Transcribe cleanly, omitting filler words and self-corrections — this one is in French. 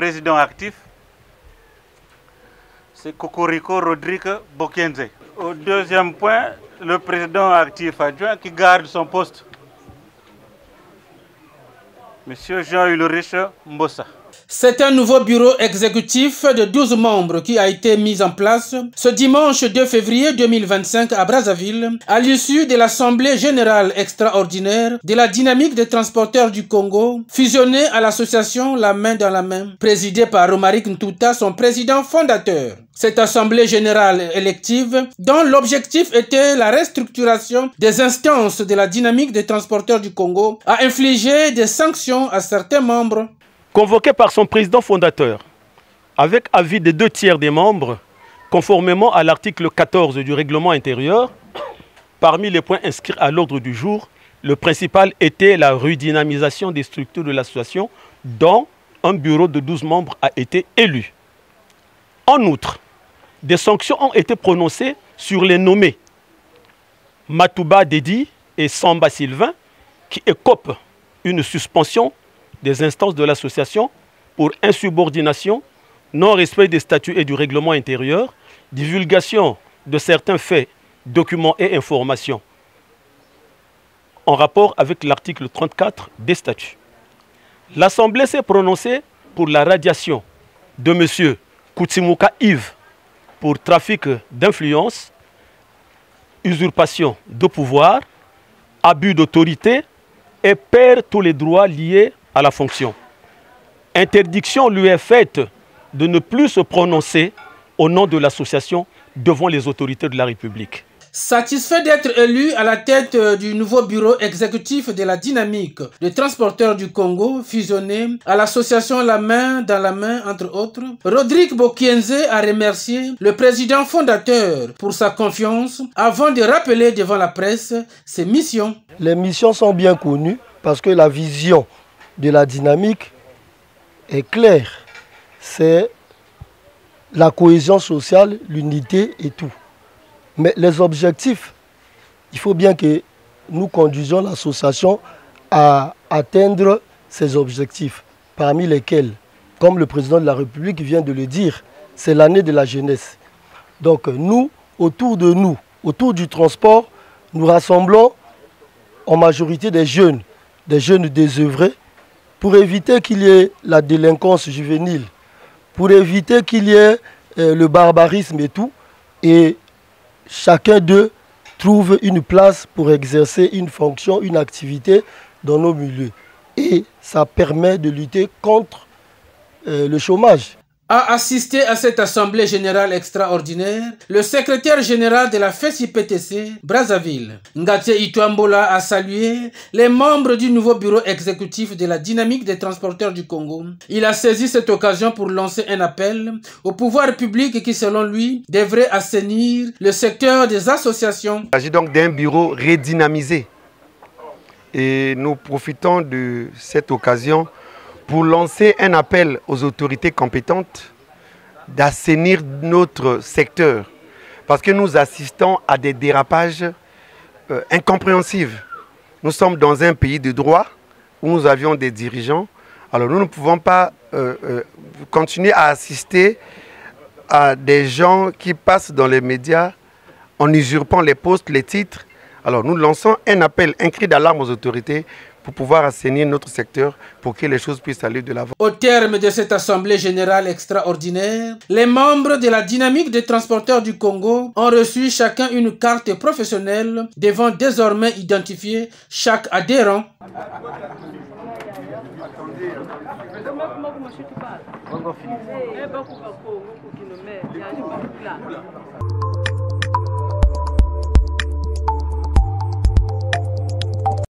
président actif, c'est Cocorico Rodrigue Bokienze. Au deuxième point, le président actif adjoint qui garde son poste, Monsieur Jean-Ulrich Mbossa. C'est un nouveau bureau exécutif de 12 membres qui a été mis en place ce dimanche 2 février 2025 à Brazzaville, à l'issue de l'Assemblée générale extraordinaire de la dynamique des transporteurs du Congo, fusionnée à l'association La Main dans la Main, présidée par Romaric Ntuta, son président fondateur. Cette Assemblée générale élective, dont l'objectif était la restructuration des instances de la dynamique des transporteurs du Congo, a infligé des sanctions à certains membres. Convoqué par son président fondateur, avec avis des 2/3 des membres, conformément à l'article 14 du règlement intérieur, parmi les points inscrits à l'ordre du jour, le principal était la redynamisation des structures de l'association, dont un bureau de 12 membres a été élu. En outre, des sanctions ont été prononcées sur les nommés Matouba Dedi et Samba Sylvain, qui écopent une suspension des instances de l'association pour insubordination, non-respect des statuts et du règlement intérieur, divulgation de certains faits, documents et informations en rapport avec l'article 34 des statuts. L'Assemblée s'est prononcée pour la radiation de M. Koutsimuka Yves pour trafic d'influence, usurpation de pouvoir, abus d'autorité et perd tous les droits liés à la fonction. Interdiction lui est faite de ne plus se prononcer au nom de l'association devant les autorités de la République. Satisfait d'être élu à la tête du nouveau bureau exécutif de la dynamique des transporteurs du Congo, fusionné à l'association La Main dans la Main, entre autres, Rodrigue Bokienze a remercié le président fondateur pour sa confiance avant de rappeler devant la presse ses missions. Les missions sont bien connues parce que la vision de la dynamique est claire. C'est la cohésion sociale, l'unité et tout. Mais les objectifs, il faut bien que nous conduisions l'association à atteindre ces objectifs, parmi lesquels, comme le président de la République vient de le dire, c'est l'année de la jeunesse. Donc nous, autour du transport, nous rassemblons en majorité des jeunes désœuvrés, pour éviter qu'il y ait la délinquance juvénile, pour éviter qu'il y ait le barbarisme et tout, et chacun d'eux trouve une place pour exercer une fonction, une activité dans nos milieux. Et ça permet de lutter contre le chômage. A assisté à cette assemblée générale extraordinaire le secrétaire général de la FESI-PTC, Brazzaville. Ngatia Ituambola a salué les membres du nouveau bureau exécutif de la dynamique des transporteurs du Congo. Il a saisi cette occasion pour lancer un appel au pouvoir public qui, selon lui, devrait assainir le secteur des associations. Il s'agit donc d'un bureau redynamisé. Et nous profitons de cette occasion pour lancer un appel aux autorités compétentes d'assainir notre secteur. Parce que nous assistons à des dérapages incompréhensibles. Nous sommes dans un pays de droit où nous avions des dirigeants. Alors nous ne pouvons pas continuer à assister à des gens qui passent dans les médias en usurpant les postes, les titres. Alors nous lançons un appel, un cri d'alarme aux autorités pour pouvoir assainir notre secteur, pour que les choses puissent aller de l'avant. Au terme de cette assemblée générale extraordinaire, les membres de la dynamique des transporteurs du Congo ont reçu chacun une carte professionnelle devant désormais identifier chaque adhérent.